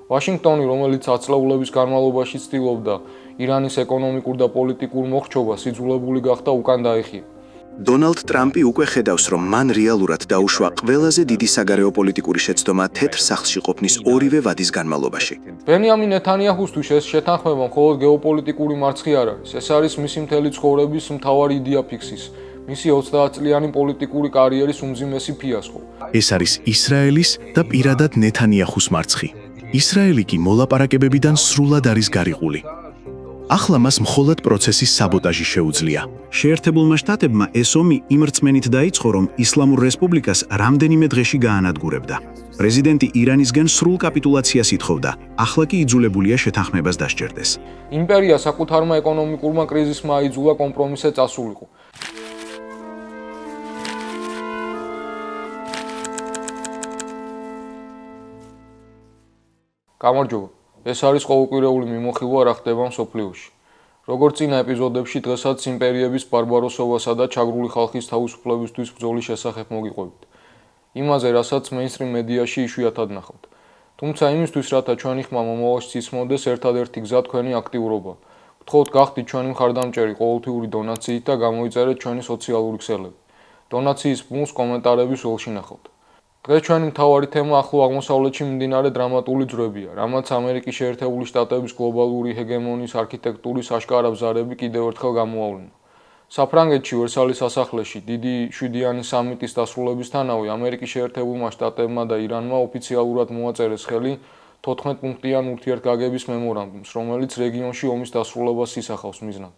ვაშინგტონი, რომელიც ათწლეულების განმავლობაში ცდილობდა ირანის ეკონომიკურ და პოლიტიკურ მოხრჩობას, იძულებული გახდა უკან დაეხია. დონალდ ტრამპი უკვე ხედავს, რომ მან რეალურად დაუშვა ყველაზე დიდი საგარეო პოლიტიკური შეცდომა თეთრ სახლში ყოფნის ორივე ვადის განმავლობაში. ბენიამინ ნეთანიაჰუსთვის ეს შეთანხმება მხოლოდ გეოპოლიტიკური მარცხი არ არის. ეს არის მისი მთელი ცხოვრების მთავარი იდეაფიქსის, მისი 30 წლიანი პოლიტიკური კარიერის უმძიმესი ფიასკო. ეს არის ისრაელის და პირადად ნეთანიაჰუს მარცხი. ისრაელი კი მოლაპარაკებებიდან სრულად არის გარიყული. ახლა მას მხოლოდ პროცესის საბოტაჟი შეუძლია. შეერთებულმა შტატებმა ეს ომი იმ რწმენით დაიწყო, რომ ისლამურ რესპუბლიკას რამდენიმე დღეში გაანადგურებდა. პრეზიდენტი ირანისგან სრულ კაპიტულაციას ითხოვდა, ახლა კი იძულებულია შეთანხმებას დასჯერდეს. იმპერია საკუთარმა ეკონომიკურმა კრიზისმა აიძულა კომპრომისზე წასულიყო. გამარჯობა. ეს არის ყოველკვირეული მიმოხილვა რა ხდება მსოფლიოში. როგორც წინა ეპიზოდებში, დღესაც იმპერიების ბარბაროსობასა და ჩაგრული ხალხის თავისუფლებისთვის ბრძოლის შესახებ მოგიყვებით. იმაზე, რასაც მეინსტრიმ მედიაში იშვიათად ნახავთ. თუმცა იმისთვის, რათა ჩვენი ხმა მომავალში ისმოდეს, ერთადერთი გზა თქვენი აქტიურობა. გთხოვთ გახდით ჩვენი მხარდამჭერი ყოველთვიური დონაციით და გამოიწერეთ ჩვენი სოციალური ქსელები. დონაციის ბმულს კომენტარების ველში ნახავთ. დღეს ჩვენი მთავარი თემა ახლო აღმოსავლეთში მიმდინარე დრამატული ძვრებია, რამაც ამერიკის შეერთებული შტატების გლობალური ჰეგემონიის არქიტექტურის აშკარა ბზარები კიდევ ერთხელ გამოავლინა. საფრანგეთში ვერსალის სასახლეში დიდი 7-იანი სამიტის დასრულებისთანავე ამერიკის შეერთებულმა შტატებმა და ირანმა ოფიციალურად მოაწერეს ხელი 14 პუნქტიან ურთიერთგაგების მემორანდუმს, რომელიც რეგიონში ომის დასრულებას ისახავს მიზნად.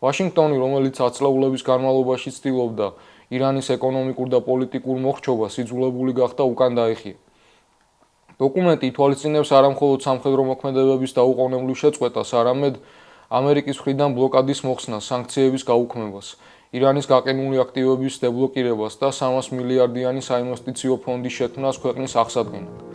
ვაშინგტონი, რომელიც ათწლეულების განმავლობაში ცდილობდა ირანის ეკონომიკურ და პოლიტიკურ მოხრჩობას, იძულებული გახდა უკან დაეხია. დოკუმენტი ითვალისწინებს არა მხოლოდ სამხედრო მოქმედებების დაუყოვნებლივ შეწყვეტას, არამედ ამერიკის მხრიდან ბლოკადის მოხსნას, სანქციების გაუქმებას, ირანის გაყინული აქტივების დებლოკირებას და 300 მილიარდიანი საინვესტიციო ფონდის შექმნას ქვეყნის აღსადგენად.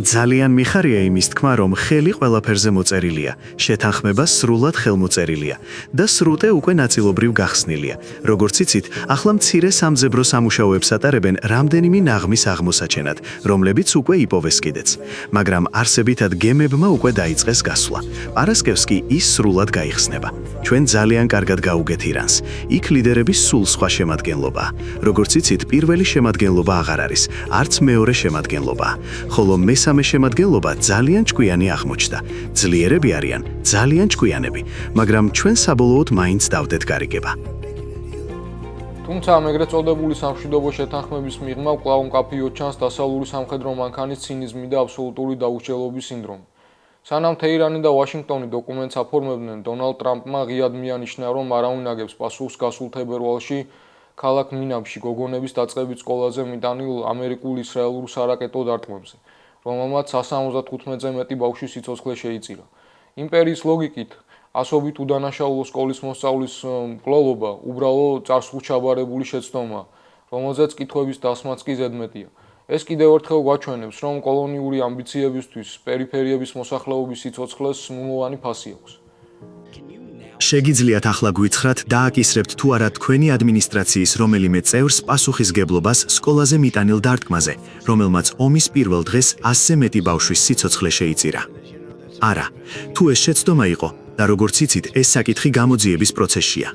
ძალიან მიხარია იმის თქმა, რომ ხელი ყველაფერზე მოწერილია, შეთანხმება სრულად ხელმოწერილია და სრუტე უკვე ნაწილობრივ გახსნილია. როგორც იცით, ახლა მცირე სამძებრო სამუშაოებს ატარებენ რამდენიმე ნაღმის აღმოსაჩენად, რომლებიც უკვე იპოვეს კიდეც. მაგრამ არსებითად გემებმა უკვე დაიწყეს გასვლა. პარასკევს კი ის სრულად გაიხსნება. ჩვენ ძალიან კარგად გაუგეთ ირანს. იქ ლიდერების სულ სხვა შემადგენლობა. როგორც იცით, პირველი შემადგენლობა აღარ არის, არც მეორე შემადგენლობა. ხოლო მესამე შემადგენლობა ძალიან ჭკვიანი აღმოჩნდა. ძლიერები არიან, ძალიან ჭკვიანები, მაგრამ ჩვენ საბოლოოდ მაინც დავდეთ გარიგება. თუმცა ამ ეგრეთ წოდებული სამშვიდობო შეთანხმების მიღმა კვლავ მკაფიოდ ჩანს დასავლური სამხედრო მანქანის ცინიზმი და აბსოლუტური დაუჩელობის სინდრომი. სანამ თეირანი და ვაშინგტონი დოკუმენტს აფორმებდნენ, დონალდ ტრამპმა ღიად მიანიშნა, რომ არავინ აგებს პასუხს გასულ თებერვალში ქალაქ მინამში გოგონების დაწყებით სკოლაზე მიტანილ ამერიკულ-ისრაელურ სარაკეტო დარტყმებზე, რომელმაც 175-ზე მეტი ბავშვი სიცოცხლე შეიწირა. იმპერიის ლოგიკით, ასობით უდანაშაულო სკოლის მოსწავლის მკვლელობა უბრალო წარსულს ჩაბარებული შეცდომაა, რომელზეც კითხვების დასმაც კი ზედმეტია. ეს კიდევ ერთხელ გვაჩვენებს, რომ კოლონიური ამბიციებისთვის პერიფერიების მოსახლეობის სიცოცხლეს ნულოვანი ფასი აქვს. შეგიძლიათ ახლა გვიცხრათ, დააკისრებთ თუ არა თქვენი ადმინისტრაციის რომელიმე წევრს პასუხისგებლობას სკოლაზე მიტანილ დარტყმაზე, რომელმაც ომის პირველ დღეს 100-ზე მეტი ბავშვის სიცოცხლე შეიწირა. არა, თუ ეს შეცდომა იყო და როგორც იცით, ეს საკითხი გამოძიების პროცესშია.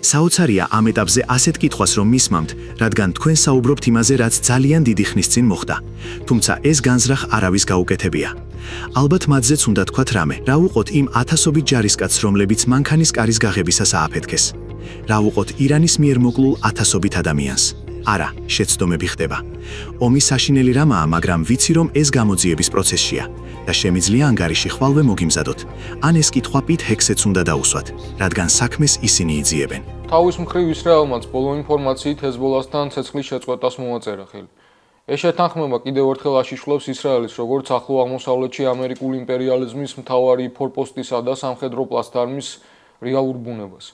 საოცარია ამ ეტაპზე ასეთ კითხვას რომ მისმამთ, რადგან თქვენ საუბრობთ იმაზე, რაც ძალიან დიდი ხნის წინ მოხდა. თუმცა ეს განზრახ არავის გაუკეთებია. ალბათ მათზეც უნდა თქვათ რამე, რა უყოთ იმ ათასობით ჯარისკაცს, რომლებიც მანქანის კარის გაღებისას ააფეთქეს. რა უყოთ ირანის მიერ მოკლულ ათასობით ადამიანს. არა, შეცდომები ხდება. ომი საშინელი რამაა, მაგრამ ვიცი რომ ეს გამოძიების პროცესშია და შემიძლია ანგარიში ხვალვე მოგიმზადოთ. ან ეს კითხვა პიტ ჰექსეც უნდა დაუსვათ, რადგან საქმეს ისინი იძიებენ. თავის მხრივ ისრაელმაც ბოლო ინფორმაციით ჰეზბოლასთან ცეცხლის შეწყვეტას მოაწერა ხელი. ეს შეთანხმება კიდევ ერთხელ აშიშვლებს ისრაელის, როგორც ახლო აღმოსავლეთში ამერიკული იმპერიალიზმის მთავარი ფორპოსტისა და სამხედრო პლაცდარმის რეალურ ბუნებას.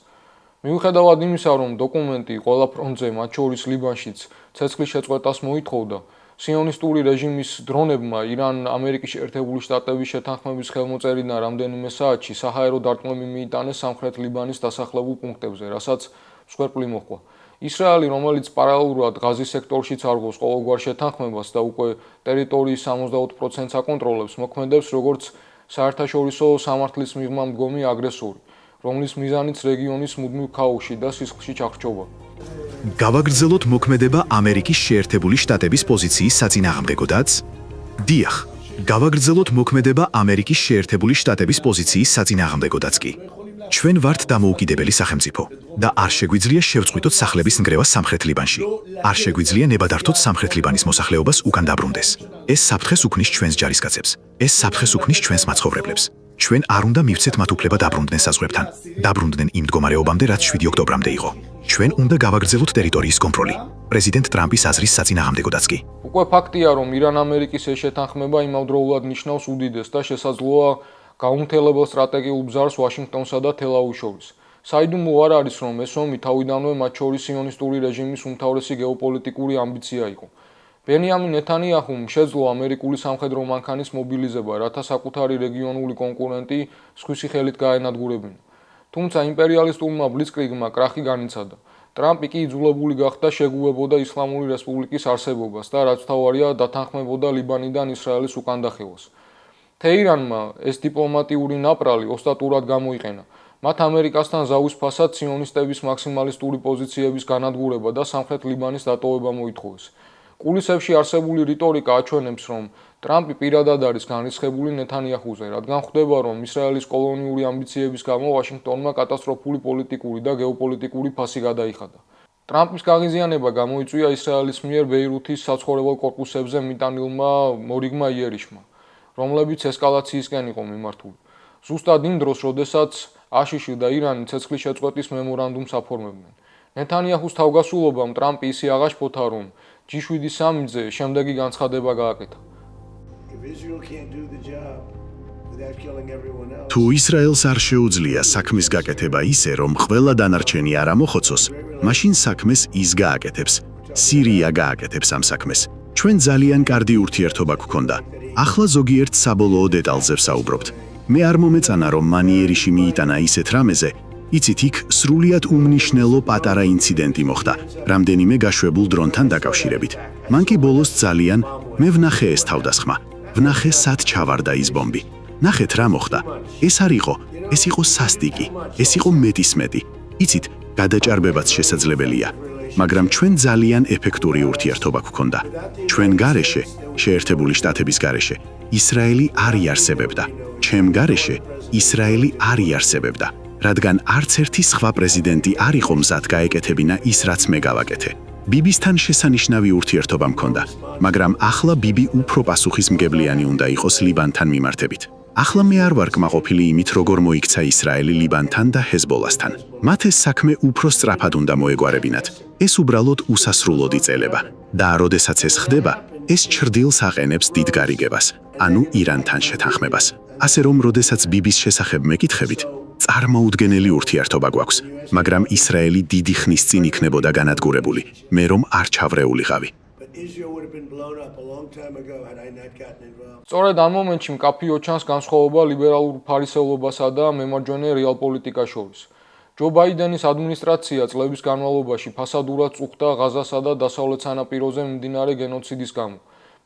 მიუხედავად იმისა, რომ დოკუმენტი ყველა ფრონტზე, მათ შორის ლიბანშიც, ცეცხლის შეწყვეტას მოითხოვდა, სიონისტური რეჟიმის დრონებმა ირან-ამერიკის შეერთებული შტატების შეთანხმების ხელმოწერიდან რამდენიმე საათში საჰაერო დარტყმები მიიტანეს სამხრეთ ლიბანის დასახლებულ პუნქტებზე, რასაც მსხვერპლი მოჰყვა. ისრაელი, რომელიც პარალელურად ღაზის სექტორშიც არგოს ყოველგვარ შეთანხმებას და უკვე ტერიტორიის 64%-ს აკონტროლებს, მოქმედებს როგორც საერთაშორისო სამართლის მიღმა მდგომი აგრესორი, რომლის მიზანიც რეგიონის მუდმივ ქაოსში და სისხლში ჩახრჩობა. გავაგრძელოთ მოქმედება ამერიკის შეერთებული შტატების პოზიციის საწინააღმდეგოდაც? დიახ, გავაგრძელოთ მოქმედება ამერიკის შეერთებული შტატების პოზიციის საწინააღმდეგოდაც კი. ჩვენ ვართ დამოუკიდებელი სახელმწიფო და არ შეგვიძლია შევწყვიტოთ სახლების ნგრევა სამხრეთ ლიბანში. არ შეგვიძლია ნებადართოთ სამხრეთ ლიბანის მოსახლეობას უკან დაბრუნდეს. ეს საფრთხეს უქმნის ჩვენს ჯარისკაცებს. ეს საფრთხეს უქმნის ჩვენს მაცხოვრებლებს. ჩვენ არ უნდა მივცეთ მათ უფლება დაბრუნდნენ საზღვრებთან. დაბრუნდნენ იმ მდგომარეობამდე, რაც 7 ოქტომბრამდე იყო. ჩვენ უნდა გავაგრძელოთ ტერიტორიის კონტროლი. პრეზიდენტ ტრამპის აზრის საწინააღმდეგოდაც კი. უკვე ფაქტია, რომ ირან-ამერიკის ეს შეთანხმება იმავდროულად ნიშნავს უდიდეს და შესაძლოა გაუმთელებელ სტრატეგიულ ბრძანს ვაშინგტონსა და თელ-ავივის შორის. საიდუმლო არ არის, რომ ეს ომი თავიდანვე მათ შორის სიონისტური რეჟიმის უმთავრესი გეოპოლიტიკური ამბიცია იყო. ბენიამინ ნეთანიაჰუმ შეძლო ამერიკული სამხედრო მანქანის მობილიზება, რათა საკუთარი რეგიონული კონკურენტი სხვისი ხელით გაენადგურებინა. თუმცა იმპერიალისტურმა ბლიცკრიგმა კრახი განიცადა. ტრამპი კი იძულებული გახდა შეგუებოდა ისლამური რესპუბლიკის არსებობას და რაც თავარია დათანხმებოდა ლიბანიდან ისრაელის უკანდახევას. თეირანმა ეს დიპლომატიური ნაპრალი ოსტატურად გამოიყენა. მათ ამერიკასთან ზავის ფასად სიონისტების მაქსიმალისტური პოზიციების განადგურება და სამხრეთ ლიბანის დატოვება მოითხოვეს. კულისებში არსებული რიტორიკა აჩვენებს, რომ ტრამპი პირადად არის განრისხებული ნეთანიაჰუზე, რადგან ხვდება, რომ ისრაელის კოლონიური ამბიციების გამო ვაშინგტონმა კატასტროფული პოლიტიკური და გეოპოლიტიკური ფასი გადაიხადა. ტრამპის გაღიზიანება გამოიწვია ისრაელის მიერ ბეირუთის საცხოვრებელ კორპუსებზე მიტანილმა მორიგმა იერიშმა, რომლებიც ესკალაციისკენ იყო მიმართული. ზუსტად იმ დროს, როდესაც აშიში და ირანი ცეცხლის შეწყვეტის მემორანდუმს აფორმებდნენ. ნეთანიაჰუს თავგასულობამ ტრამპი ისე აღაშფოთა, რომ G7 სამიტზე შემდეგი განცხადება გააკეთა. თუ ისრაელს არ შეუძლია საქმის გაკეთება ისე, რომ ყველა დანარჩენი არ ამოხოცოს, მაშინ საქმეს ის გააკეთებს. სირია გააკეთებს ამ საქმეს. ჩვენ ძალიან კარგი ურთიერთობა გვქონდა. ახლა ზოგიერთ საბოლოო დეტალზე ვსაუბრობთ. მე არ მომეწანა, რომ მანიერიში მიიტანა ისეთ რამეზე, იცით, იქ სრულიად უმნიშვნელო პატარა ინციდენტი მოხდა, რამდენიმე გაშვებულ დრონთან დაკავშირებით. მან კი ბოლოს ძალიან მე ვნახე ეს თავდასხმა. ვნახე სად ჩავარდა ის ბომბი. ნახეთ რა მოხდა. ეს არ იყო, ეს იყო სასტიკი, ეს იყო მეტისმეტი. იცით, გადაჭარბებაც შესაძლებელია. მაგრამ ჩვენ ძალიან ეფექტური ურთიერთობა გვქონდა. ჩვენ გარეშე, შეერთებული შტატების გარეშე, ისრაელი არ იარსებებდა. ჩემ გარეშე, ისრაელი არ იარსებებდა. რადგან არც ერთი სხვა პრეზიდენტი არ იყო მზად გაეკეთებინა ის, რაც მე გავაკეთე. ბიბისთან შესანიშნავი ურთიერთობა მქონდა, მაგრამ ახლა ბიბი უფრო პასუხისმგებლიანი უნდა იყოს ლიბანთან მიმართებით. ახლა მე არ ვარ კმაყოფილი იმით, როგორ მოიქცა ისრაელი ლიბანთან და ჰეზბოლასთან. მათ ეს საქმე უფრო სწრაფად უნდა მოეგვარებინათ. ეს უბრალოდ უსასრულოდ იწელება. და როდესაც ეს ხდება, ეს ჩრდილს აყენებს დიდ გარიგებას, ანუ ირანთან შეთანხმებას. ასე რომ, როდესაც ბიბის შესახებ მეკითხებით, წარმოუდგენელი ურთიერთობა გვაქვს, მაგრამ ისრაელი დიდი ხნის წინ იქნებოდა განადგურებული, მე რომ არ ჩავრეულიყავი. სწორედ ამ მომენტში მკაფიო ჩანს განსხვავება ლიბერალურ ფარისევლობასა და მემარჯვენე რეალპოლიტიკას შორის. ჯო ბაიდენის ადმინისტრაცია წლების განმავლობაში ფასადურად წუხდა ღაზასა და დასავლეთ სანაპიროზე მიმდინარე გენოციდის გამო.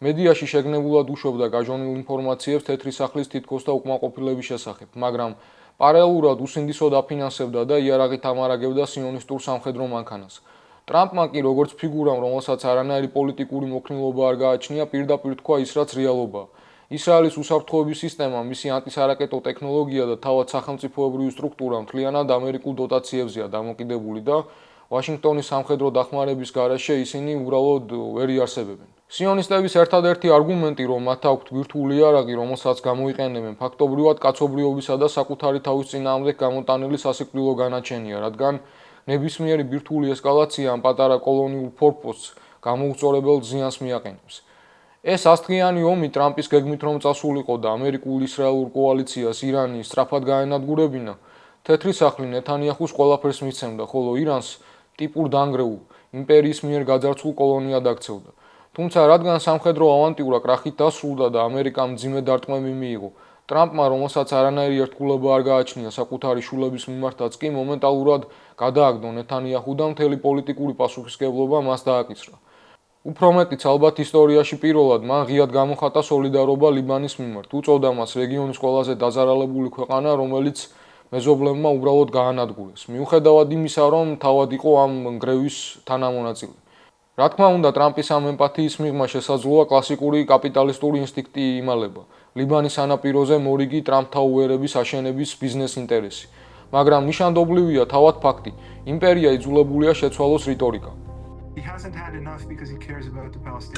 მედიაში შეგნებულად უშვებდა გაჟონილ ინფორმაციებს თეთრი სახლის თითქოს და უკმაყოფილების შესახებ, მაგრამ პარალელურად უსინდისოდ აფინანსებდა და იარაღით ამარაგებდა სიონისტურ სამხედრო მანქანას. ტრამპმა კი როგორც ფიგურამ, რომელსაც არანაირი პოლიტიკური მოქნილობა არ გააჩნია, პირდაპირ თქვა ის, რაც რეალობაა. ისრაელის უსაფრთხოების სისტემა, მისი ანტისარაკეტო ტექნოლოგია და თავად სახელმწიფოებრივი სტრუქტურა მთლიანად ამერიკულ დოტაციებზეა დამოკიდებული და ვაშინგტონის სამხედრო დახმარების გარეშე ისინი უბრალოდ ვერ იარსებებენ. სიონისტების ერთადერთი არგუმენტი, რომ მათ აქვთ ბირთვული იარაღი, რომელსაც გამოიყენებენ, ფაქტობრივად კაცობრიობისა და საკუთარი თავის წინააღმდეგ გამოტანილი სასიკვდილო განაჩენია, რადგან ნებისმიერი ბირთვული ესკალაცია ამ პატარა კოლონიურ ფორპოსტს გამოუწორებელ ზიანს მიაყენებს. ეს ასთღიანი ომი ტრამპის გეგმით რომ წასულიყო და ამერიკულ-ისრაელურ კოალიციას ირანი სწრაფად გაენადგურებინა, თეთრი სახლი ნეთანიაჰუს ყველაფერს მიცემდა, ხოლო ირანს ტიპურ დანგრეულ, იმპერიის მიერ გაძარცვულ კოლონიად აქცევდა. თუმცა რადგან სამხედრო ავანტიურა კრახით დასრულდა და ამერიკამ მძიმე დარტყმები მიიღო, ტრამპმა, რომელსაც არანაირი ერთგულება არ გააჩნია საკუთარი შვილების მიმართაც კი მომენტალურად გადააგდო ნეთანიაჰუ და მთელი პოლიტიკური პასუხისმგებლობა მას დააკისრა. უფრო მეტიც ალბათ ისტორიაში პირველად მან ღიად გამოხატა სოლიდარობა ლიბანის მიმართ, უწოდა მას რეგიონის ყველაზე დაზარალებული ქვეყანა, რომელიც მეზობლებმა უბრალოდ გაანადგურეს, მიუხედავად იმისა, რომ თავად იყო ამ ნგრევის თანამონაწილე. რა თქმა უნდა, ტრამპის ამ ემპათიის მიღმა შესაძლოა კლასიკური კაპიტალისტური ინსტინქტი იმალება. ლიბანის სანაპიროზე მორიგი ტრამპთაუერების აშენების ბიზნეს ინტერესი. მაგრამ ნიშანდობლივია თავად ფაქტი, იმპერია იძულებულია შეცვალოს რიტორიკა.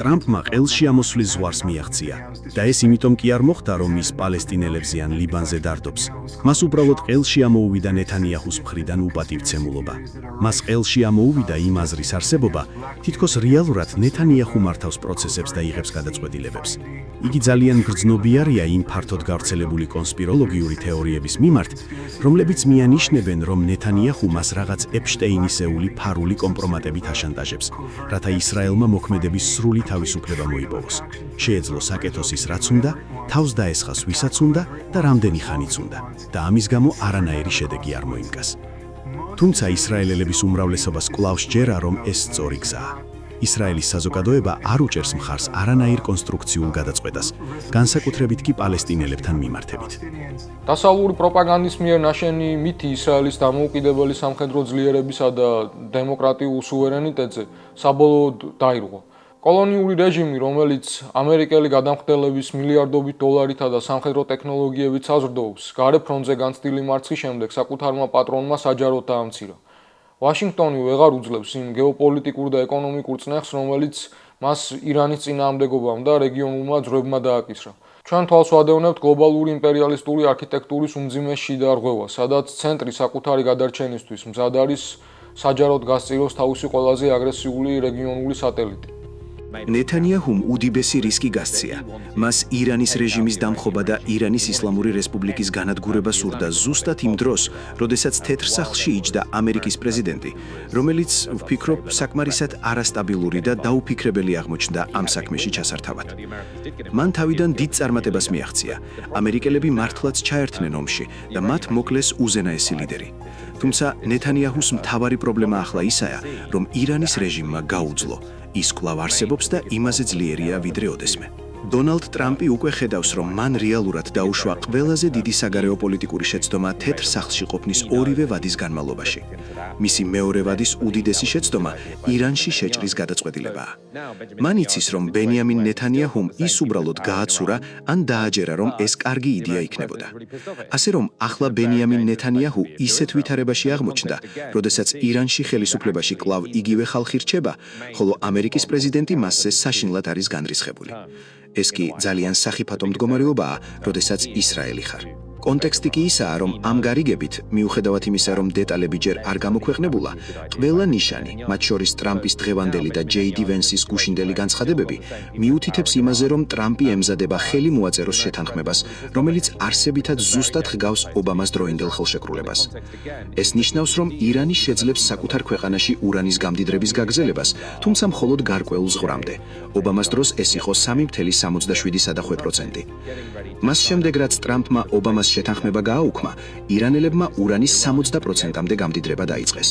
ტრამპმა ყელში ამოსვლის ზღვარს მიაღწია და ეს იმიტომ კი არ მოხდა, რომ ის პალესტინელებზე ან ლიბანზე დარდობს. მას უბრალოდ ყელში ამოუვიდა ნეთანიაჰუს მხრიდან უპატივცემულობა. მას ყელში ამოუვიდა იმ აზრის არსებობა, თითქოს რეალურად ნეთანიაჰუ მართავს პროცესებს და იღებს გადაწყვეტილებებს. იგი ძალიან გრძნობიარია იმ ფართოდ გავრცელებული კონსპიროლოგიური თეორიების მიმართ, რომლებიც მიანიშნებენ, რომ ნეთანიაჰუ მას რაღაც ეპშტეინისეული ფარული კომპრომატებით აშანტაჟებს, რათა ისრაელმა მოქმედების სრული თავისუფლება მოიპოვოს. შეეძლო საკეთოს ის რაც უნდა, თავს დაესხას ვისაც უნდა და რამდენი ხანიც უნდა და ამის გამო არანაირი შედეგი არ მოიმკას. თუმცა ისრაელელების უმრავლესობას კვლავ სჯერა, რომ ეს სწორი გზაა. ისრაელის საზოგადოება არ უჭერს მხარს არანაირ კონსტრუქციულ გადაწყვეტას, განსაკუთრებით კი პალესტინელებთან მიმართებით. დასავლური პროპაგანდის მიერ ნაშენი მითი ისრაელის დამოუკიდებელი სამხედრო ძლიერებისა და დემოკრატიულ სუვერენიტეტზე საბოლოოდ დაირღვა. კოლონიური რეჟიმი, რომელიც ამერიკელი გადამხდელების მილიარდობით დოლარითა და სამხედრო ტექნოლოგიებით საზრდოობს, გარე ფრონტზე განცდილი მარცხის შემდეგ საკუთარმა პატრონმა საჯაროდ დაამცირა. ვაშინგტონი ვეღარ უძლებს იმ გეოპოლიტიკურ და ეკონომიკურ წნეხს, რომელიც მას ირანის წინააღმდეგობამ და რეგიონულმა ძვრებმა დააკისრა. ჩვენ თვალს ვადევნებთ გლობალური იმპერიალისტური არქიტექტურის უმძიმეს შიდა რღვევას, სადაც ცენტრი საკუთარი გადარჩენისთვის მზად არის საჯაროდ გასწიროს თავისი ყველაზე აგრესიული რეგიონული სატელიტი. ნეთანიაჰუმ უდიდესი რისკი გასცია. მას ირანის რეჟიმის დამხობა და ირანის ისლამური რესპუბლიკის განადგურება სურდა ზუსტად იმ დროს, როდესაც თეთრ სახლში იჯდა ამერიკის პრეზიდენტი, რომელიც ვფიქრობ საკმარისად არასტაბილური და დაუფიქრებელი აღმოჩნდა ამ საქმეში ჩასართავად. მან თავიდან დიდ წარმატებას მიაღწია. ამერიკელები მართლაც ჩაერთნენ ომში და მათ მოკლეს უზენაესი ლიდერი. თუმცა ნეთანიაჰუს მთავარი პრობლემა ახლა ისაა, რომ ირანის რეჟიმმა გაუძლო. ის კვლავ არსებობს და იმაზე ძლიერია ვიდრე ოდესმე. დონალდ ტრამპი უკვე ხედავს, რომ მან რეალურად დაუშვა ყველაზე დიდი საგარეო პოლიტიკური შეცდომა თეთრ სახლში ყოფნის ორივე ვადის განმავლობაში. მისი მეორე ვადის უდიდესი შეცდომა ირანში შეჭრის გადაწყვეტილებაა. მან იცის, რომ ბენიამინ ნეთანიაჰუმ ის უბრალოდ გააცურა ან დააჯერა, რომ ეს კარგი იდეა იქნებოდა. ასე რომ ახლა ბენიამინ ნეთანიაჰუ ისეთ ვითარებაში აღმოჩნდა, როდესაც ირანში ხელისუფლებაში კვლავ იგივე ხალხი რჩება, ხოლო ამერიკის პრეზიდენტი მასზე საშინლად არის განრისხებული. ეს კი ძალიან სახიფათო მდგომარეობაა, როდესაც ისრაელი ხარ. კონტექსტი კი ისაა, რომ ამ გარიგებით, მიუხედავად იმისა, რომ დეტალები ჯერ არ გამოქვეყნებულა, ყველა ნიშანი, მათ შორის ტრამპის დღევანდელი და ჯეიდი ვენსის გუშინდელი განცხადებები, მიუთითებს იმაზე, რომ ტრამპი ემზადება ხელი მოაწეროს შეთანხმებას, რომელიც არსებითად ზუსტად ჰგავს ობამას დროინდელ ხელშეკრულებას. ეს ნიშნავს, რომ ირანი შეძლებს საკუთარ ქვეყანაში ურანის გამდიდრების გაგრძელებას, თუმცა მხოლოდ გარკვეულ ზღვრამდე. ობამას დროს ეს იყო 3,77%. მას შემდეგ, რაც ტრამპმა ობამას შეთანხმება გააუქმა, ირანელებმა ურანის 60%-მდე გამდიდრება დაიწყეს.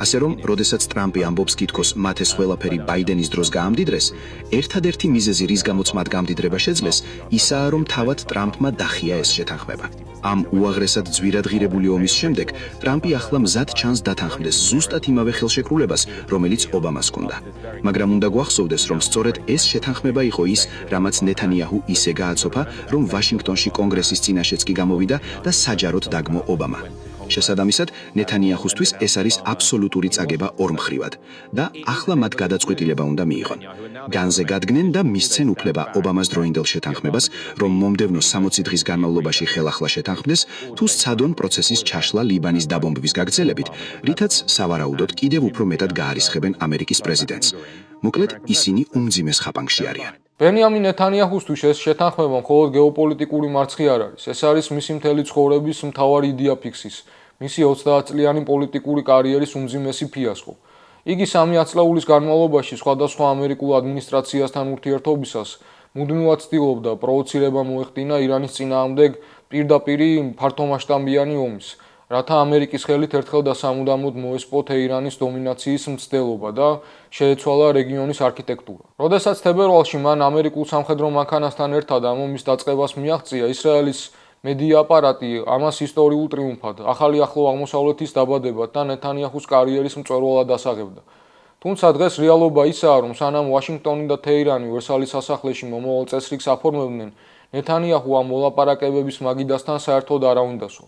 ასე რომ, როდესაც ტრამპი ამბობს კითხვას, მათ ეს ყველაფერი ბაიდენის დროს გაამდიდრეს, ერთადერთი მიზეზი, რის გამოც მათ გამდიდრება შეძლეს, ისაა, რომ თავად ტრამპმა დახია ეს შეთანხმება. ამ უაღრესად ძვირადღირებული ომის შემდეგ, ტრამპი ახლა მზად ჩანს დათანხმდეს ზუსტად იმავე ხელშეკრულებას, რომელიც ობამას ჰქონდა. მაგრამ უნდა გვახსოვდეს, რომ სწორედ ეს შეთანხმება იყო ის, რამაც ნეთანიაჰუ ისე გააცოფა, რომ ვაშინგტონში კონგრესის წინაშეც კი გამოვიდა და საჯაროდ დაგმო ობამა. შესაბამისად, ნეთანიაჰუსთვის ეს არის აბსოლუტური წაგება ორმხრივად და ახლა მათ გადაწყვეტილება უნდა მიიღონ. განზე გადგნენ და მისცენ უფლება ობამას დროინდელ შეთანხმებას, რომ მომდევნო 60 დღის განმავლობაში ხელახლა შეთანხმდეს, თუ სცადონ პროცესის ჩაშლა ლიბანის დაბომბვის გაგრძელებით, რითაც სავარაუდოდ კიდევ უფრო მეტად გაარისხებენ ამერიკის პრეზიდენტს. მოკლედ, ისინი უმძიმეს ხაპანგში არიან. ბენიამინ ნეთანიაჰუსთვის ეს შეთანხმება მხოლოდ გეოპოლიტიკური მარცხი არ არის. ეს არის მისი მთელი ცხოვრების მთავარი იდეაფიქსის, მისი 30 წლიანი პოლიტიკური კარიერის უმძიმესი ფიასკო. იგი 3 ათწლეულის განმავლობაში სხვადასხვა ამერიკულ ადმინისტრაციასთან ურთიერთობისას მუდმივად ცდილობდა პროვოცირება მოეხდინა ირანის წინააღმდეგ პირდაპირი ფართომასშტაბიანი ომის. რათა ამერიკის ხელით ერთხელ და სამუდამოდ მოესპო თეირანის დომინაციის მცდელობა და შეეცვალა რეგიონის არქიტექტურა. როდესაც თებერვალში მან ამერიკულ სამხედრო მანქანასთან ერთად ამ ომის დაწყებას მიაღწია, ისრაელის მედია აპარატი ამას ისტორიულ ტრიუმფად, ახალი ახლო აღმოსავლეთის დაბადებად და ნეთანიაჰუს კარიერის მწვერვალად ასაღებდა. თუმცა დღეს რეალობა ისაა, რომ სანამ ვაშინგტონი და თეირანი ვერსალის სასახლეში მომავალ წესრიგს აფორმებდნენ, ნეთანიაჰუ ამ მოლაპარაკებების მაგიდასთან საერთოდ არ აუნდასო.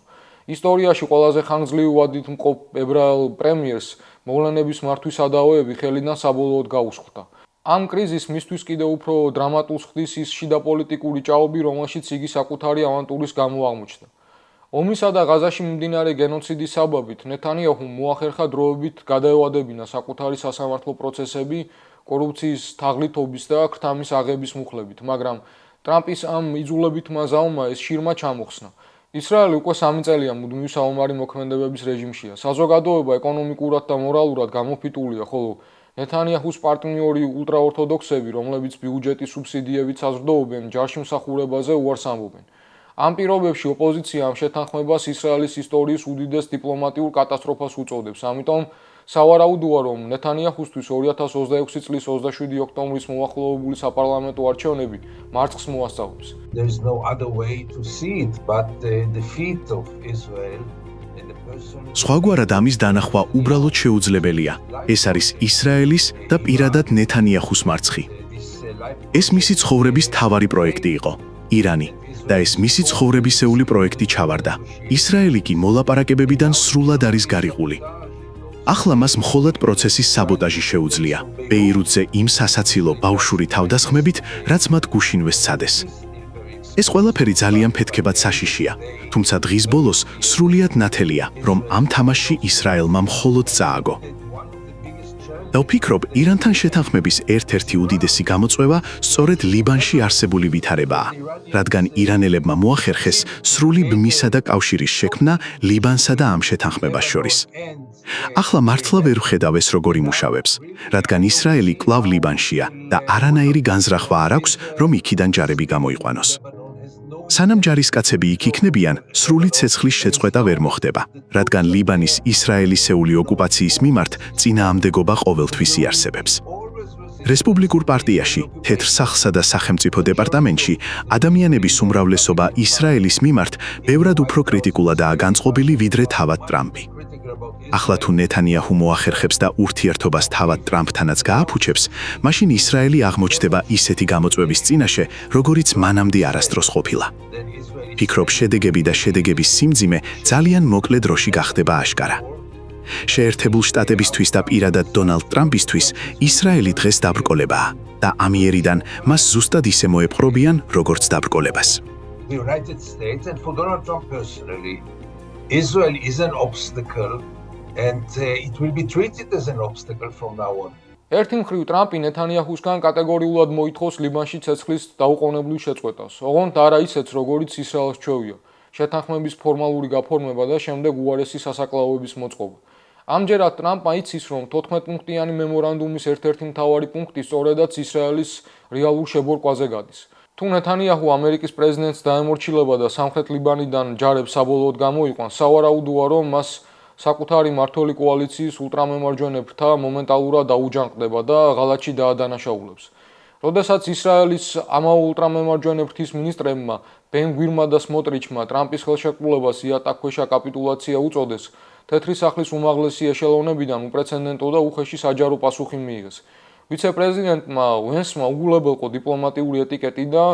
ისტორიაში ყველაზე ხანგრძლივი ვადით მყოფ ებრაელ პრემიერს მოვლენების მართვის სადავეები ხელიდან საბოლოოდ გაუსხვდა. ამ კრიზისს მისთვის კიდევ უფრო დრამატულს ხდის ის შიდა პოლიტიკური ჭაობი, რომელშიც იგი საკუთარი ავანტურის გამო აღმოჩნდა. ომისა და ღაზაში მიმდინარე გენოციდის საბაბით ნეთანიაჰუმ მოახერხა დროებით გადაევადებინა საკუთარი სასამართლო პროცესები კორუფციის თაღლითობის და ქრთამის აღების მუხლებით, მაგრამ ტრამპის ამ იძულებითმა ზავმა ეს შირმა ჩამოხსნა. ისრაელი უკვე 3 წელია მუდმივი საომარი მოქმედებების რეჟიმშია. საზოგადოება ეკონომიკურად და მორალურად გამოფიტულია, ხოლო ნეთანიაჰუს პარტნიორი ულტრაორთოდოქსები, რომლებიც ბიუჯეტის სუბსიდიებით საზრდოობენ, ჯარში მსახურებაზე უარს ამბობენ. ამ პირობებში ოპოზიცია ამ შეთანხმებას ისრაელის ისტორიის უდიდეს დიპლომატიურ კატასტროფას უწოდებს. ამიტომ სავარაუდოა, რომ ნეთანიაჰუსთვის 2026 წლის 27 ოქტომბრის მოახლოებული საპარლამენტო არჩევნები მარცხს მოასწავებს. There is no other way to see it but the defeat of Israel and the person სხვაგვარად ამის დანახვა უბრალოდ შეუძლებელია. ეს არის ისრაელის და პირადად ნეთანიაჰუს მარცხი. ეს მისი ცხოვრების მთავარი პროექტი იყო, ირანი. და ეს მისი ცხოვრებისეული პროექტი ჩავარდა. ისრაელი კი მოლაპარაკებებიდან სრულად არის გარიყული. ახლა მას მხოლოდ პროცესის საბოტაჟი შეუძლია. ბეირუთზე იმ სასაცილო ბავშვური თავდასხმებით, რაც მათ გუშინვე სცადეს. ეს ყველაფერი ძალიან ფეთქებად საშიშია, თუმცა დღის ბოლოს სრულიად ნათელია, რომ ამ თამაშში ისრაელმა მხოლოდ წააგო. და ვფიქრობ, ირანთან შეთანხმების ერთ-ერთი უდიდესი გამოწვევა სწორედ ლიბანში არსებული ვითარებაა, რადგან ირანელებმა მოახერხეს სრული ბმისა და კავშირის შექმნა ლიბანსა და ამ შეთანხმებას შორის. ახლა მართლა ვერ ვხედავ ეს როგორ იმუშავებს, რადგან ისრაელი კვლავ ლიბანშია და არანაირი განზრახვა არ აქვს, რომ იქიდან ჯარები გამოიყვანოს. სანამ ჯარისკაცები იქ იქნებიან, სრული ცეცხლის შეწყვეტა ვერ მოხდება, რადგან ლიბანის ისრაელისეული ოკუპაციის მიმართ წინააღმდეგობა ყოველთვის იარსებებს. რესპუბლიკურ პარტიაში, თეთრ სახლსა და სახელმწიფო დეპარტამენტში ადამიანების უმრავლესობა ისრაელის მიმართ ბევრად უფრო კრიტიკულადაა განწყობილი ვიდრე თავად ტრამპი. ახლა თუ ნეთანიაჰუ მოახერხებს და ურთიერთობას თავად ტრამპთანაც გააფუჩებს, მაშინ ისრაელი აღმოჩნდება ისეთი გამოწვევის წინაშე, როგორიც მანამდე არასდროს ყოფილა. ფიქრობ, შედეგები და შედეგების სიმძიმე ძალიან მოკლე დროში გახდება აშკარა. შეერთებულ შტატებისთვის და პირადად დონალდ ტრამპისთვის ისრაელი დღეს დაბრკოლებაა და ამიერიდან მას ზუსტად ისე მოეპყრობიან, როგორც დაბრკოლებას. the United States and for Donald Trump personally, Israel is an obstacle and it will be treated as an obstacle from now on. ერთი მხრივ ტრამპი ნეთანიაჰუსგან კატეგორიულად მოითხოვს ლიბანში ცეცხლის დაუყოვნებლივ შეწყვეტას, ოღონდ არა ისეც, როგორიც ისრაელს ჩვევია, შეთანხმების ფორმალური გაფორმება და შემდეგ უარესი სასაკლაოების მოწყობა. ამჯერად ტრამპმა იცის, რომ 14 პუნქტიანი მემორანდუმის ერთ-ერთი მთავარი პუნქტი სწორედაც ისრაელის რეალურ შებორკვაზე გადის. თუ ნეთანიაჰუ ამერიკის პრეზიდენტს დაემორჩილება და სამხრეთ ლიბანიდან ჯარებს საბოლოოდ გამოიყვანს, სავარაუდოა, რომ მას საკუთარი მმართველი კოალიციის ულტრამემარჯვენე ფრთა მომენტალურად დაუჯანყდება და ღალატში დაადანაშაულებს. როდესაც ისრაელის ამავე ულტრამემარჯვენე ფრთის მინისტრებმა ბენ გვირმა და სმოტრიჩმა ტრამპის ხელშეკრულებას იატაკქვეშა კაპიტულაცია უწოდეს, თეთრი სახლის უმაღლესი ეშელონებიდან უპრეცედენტო და უხეში საჯარო პასუხი მიიღეს. ვიცე-პრეზიდენტმა ვენსმა უგულებელყო დიპლომატიური ეტიკეტი და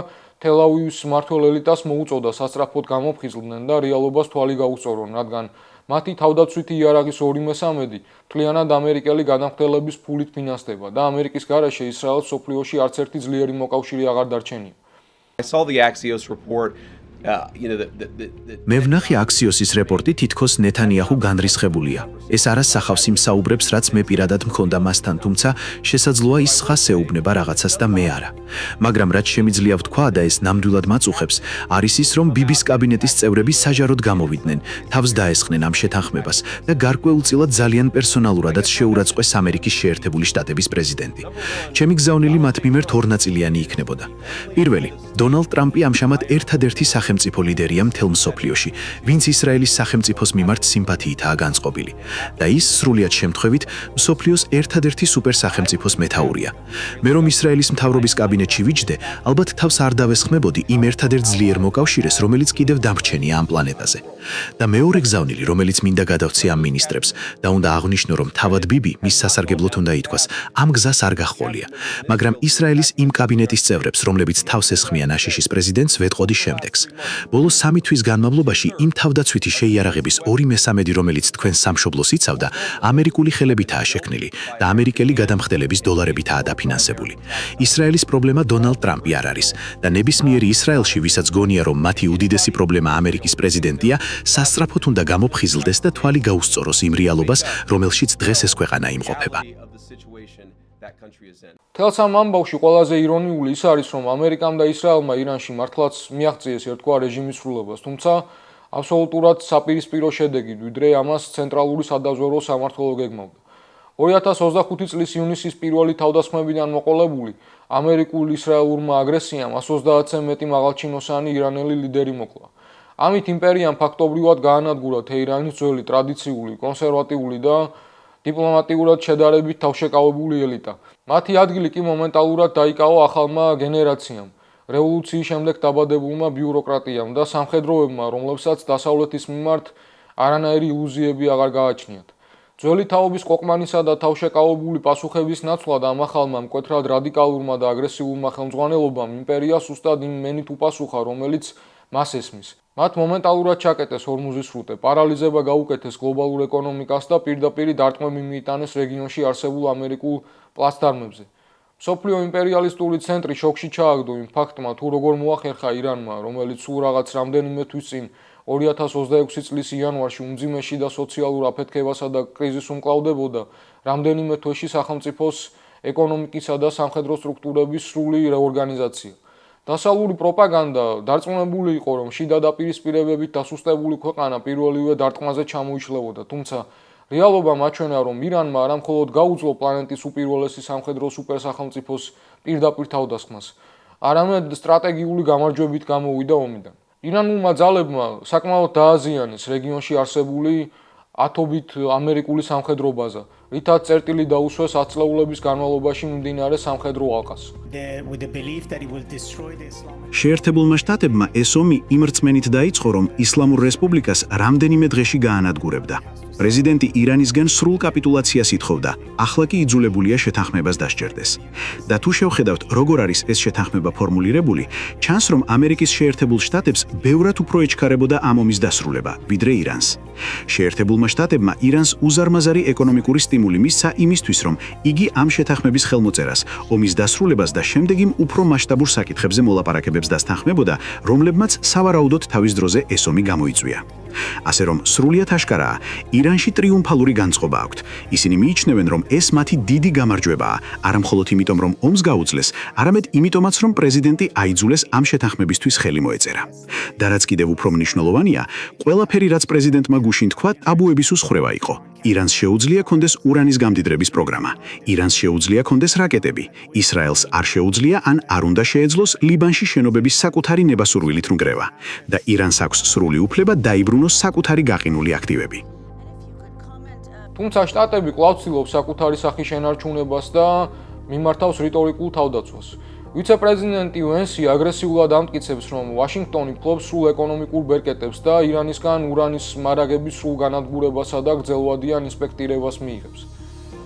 თელ-ავივის მმართველ ელიტას მოუწოდა სასწრაფოდ გამოფხიზლდნენ და რეალობას თვალი გაუსწორონ, რადგან მათი თავდაცვითი იარაღის 2/3 მთლიანად ამერიკელი გადამხდელების ფულით ფინანსდება და ამერიკის გარეშე ისრაელს მსოფლიოში არც ერთი ძლიერი მოკავშირე აღარ დარჩენია. I saw the Axios report. მე ვნახე აქსიოსის რეპორტი თითქოს ნეთანიაჰუ განრისხებულია. ეს არას სახავს იმ საუბრებს, რაც მე პირადად მქონდა მასთან, თუმცა შესაძლოა ის ხას ეუბნება რაღაცას და მე არა. მაგრამ რაც შემიძლია ვთქვა და ეს ნამდვილად მაწუხებს, არის ის, რომ ბიბის კაბინეტის წევრები საჯაროდ გამოვიდნენ, თავს დაესხნენ ამ შეთანხმებას და გარკვეულწილად ძალიან პერსონალურადაც შეურაცხყვეს ამერიკის შეერთებული შტატების პრეზიდენტი. ჩემი გზავნილი მათ მიმართ ორნაწილიანი იქნებოდა. პირველი, დონალდ ტრამპი ამჟამად ერთადერთი სახელმწიფო სახელმწიფო ლიდერია მთელ მსოფლიოში, ვინც ისრაელის სახელმწიფოს მიმართ სიმპათიითაა განწყობილი. და ის სრულიად შემთხვევით მსოფლიოს ერთადერთი სუპერსახელმწიფოს მეთაურია. მე რომ ისრაელის მთავრობის კაბინეტში ვიჯდე, ალბათ თავს არ დავესხმებოდი იმ ერთადერთ ძლიერ მოკავშირეს, რომელიც კიდევ დამრჩენია ამ პლანეტაზე. და მეორე გზავნილი, რომელიც მინდა გადავცე ამ მინისტრებს და უნდა აღვნიშნო, რომ თავად ბიბი მის სასარგებლოდ უნდა ითქვას, ამ გზას არ გახყოლია. მაგრამ ისრაელის იმ კაბინეტის წევრებს, რომლებიც თავს ესხმიან აშიშის პრეზიდენტს, ვეტყოდი შემდეგს. ბოლო 3 თვის განმავლობაში იმ თავდაცვითი შეიარაღების 2/3, რომელიც თქვენ სამშობლოს იცავდა, ამერიკული ხელებითაა შექმნილი და ამერიკელი გადამხდელების დოლარებითაა დაფინანსებული. ისრაელის პრობლემა დონალდ ტრამპი არ არის და ნებისმიერი ისრაელში, ვისაც გონია, რომ მათი უდიდესი პრობლემა ამერიკის პრეზიდენტია, სასწრაფოდ უნდა გამოფხიზლდეს და თვალი გაუსწოროს იმ რეალობას, რომელშიც დღეს ეს ქვეყანა იმყოფება. თელს ამ ამბავში ყველაზე ირონიული ის არის, რომ ამერიკამ და ისრაელმა ირანში მართლაც მიაღწიეს ერთგვარ რეჟიმის სრულებას, თუმცა აბსოლუტურად საპირისპირო შედეგი, ვიდრე ამას ცენტრალური სადაზვერვო სამმართველო გეგმავდა. 2025 წლის ივნისის პირველი თავდასხმებიდან მოყოლებული ამერიკულ-ისრაელურმა აგრესიამ 130-ზე მეტი მაღალჩინოსანი ირანელი ლიდერი მოკლა. ამით იმპერიამ ფაქტობრივად გაანადგურა თეირანის ძველი ტრადიციული, კონსერვატიული და დიპლომატიურად შედარებით თავშეკავებული ელიტა. მათი ადგილი კი მომენტალურად დაიკავა ახალმა გენერაციამ, რევოლუციის შემდეგ დაბადებულმა ბიუროკრატიამ და სამხედროებმა, რომლებსაც დასავლეთის მიმართ არანაირი ილუზიები აღარ გააჩნიათ. ძველი თაობის ყოყმანისა და თავშეკავებული პასუხების ნაცვლად ამ ახალმა მკვეთრად რადიკალურმა და აგრესიულმა ხელმძღვანელობამ იმპერიას უსტად იმ მენით უპასუხა, რომელიც მას ესმის. მათ მომენტალურად ჩაკეტეს ჰორმუზის სრუტე, პარალიზება გაუკეთეს გლობალურ ეკონომიკას და პირდაპირ დარტყმები მიიტანეს რეგიონში არსებულ ამერიკულ პლაცდარმებზე. მსოფლიო იმპერიალისტური ცენტრი შოკში ჩააგდო იმ ფაქტმა, თუ როგორ მოახერხა ირანმა, რომელიც სულ რაღაც რამდენიმე თვის წინ 2026 წლის იანვარში უმძიმეში და სოციალურ აფეთქებასა და კრიზისს უმკლავდებოდა, რამდენიმე თვეში სახელმწიფოს ეკონომიკისა და სამხედრო სტრუქტურების სრული რეორგანიზაცია. დასავლური პროპაგანდა დარწმუნებული იყო, რომ შიდა დაპირისპირებებით დასუსტებული ქვეყანა პირველივე დარტყმაზე ჩამოიშლებოდა, თუმცა რეალობა მაჩვენა, რომ ირანმა არა მხოლოდ გაუძლო პლანეტის უპირველესი სამხედრო სუპერსახელმწიფოს პირდაპირ თავდასხმას, არამედ სტრატეგიული გამარჯვებით გამოვიდა ომიდან. ირანულმა ძალებმა საკმაოდ დააზიანეს რეგიონში არსებული ათობით ამერიკული სამხედრო ბაზა, რითაც წერტილი დაუსვეს 10 წლეულების განმავლობაში მიმდინარე სამხედრო ალყას. შეერთებულმა შტატებმა ეს ომი იმ რწმენით დაიწყო, რომ ისლამურ რესპუბლიკას რამდენიმე დღეში გაანადგურებდა. პრეზიდენტი ირანისგან სრულ კაპიტულაციას ითხოვდა, ახლა კი იძულებულია შეთანხმებას დასჯერდეს. და თუ შევხედავთ, როგორ არის ეს შეთანხმება ფორმულირებული, ჩანს, რომ ამერიკის შეერთებულ შტატებს ბევრად უფრო ეჩქარებოდა ამ ომის დასრულება, ვიდრე ირანს. შეერთებულმა შტატებმა ირანს უზარმაზარი ეკონომიკური სტიმული მისცა იმისთვის, რომ იგი ამ შეთანხმების ხელმოწერას, ომის დასრულებას და შემდეგ იმ უფრო მასშტაბურ საკითხებზე მოლაპარაკებებს დასთანხმებოდა, რომლებმაც სავარაუდოდ თავის დროზე ეს ომი გამოიწვია. ასე რომ სრულიად აშკარაა, ირანში ტრიუმფალური განწყობა აქვთ. ისინი მიიჩნევენ, რომ ეს მათი დიდი გამარჯვებაა, არა მხოლოდ იმიტომ, რომ ომს გაუძლეს, არამედ იმიტომაც, რომ პრეზიდენტი აიძულეს ამ შეთანხმებისთვის ხელი მოეწერა. და რაც კიდევ უფრო მნიშვნელოვანია, ყველაფერი, რაც პრეზიდენტმა გუშინ თქვა, ტაბუების უსხრევა იყო. ირანს შეუძლია კონდეს ურანის გამდიდრების პროგრამა. ირანს შეუძლია კონდეს რაკეტები. ისრაელს არ შეუძლია ან არ უნდა შეეძლოს ლიბანში შენობების საკუთარი ნებასურვილით ნგრევა. და ირანს აქვს სრული უფლება დაიბრუნოს საკუთარი გაყინული აქტივები. თუმცა შტატები კვლავ ცდილობს საკუთარი სახის შენარჩუნებას და მიმართავს რიტორიკულ თავდაცვას. ვიცე-პრეზიდენტი ვენსი აგრესიულად ამტკიცებს, რომ ვაშინგტონი ფლობს სრულ ეკონომიკურ ბერკეტებს და ირანისგან ურანის მარაგების სრულ განადგურებასა და გრძელვადიან ინსპექტირებას მიიღებს.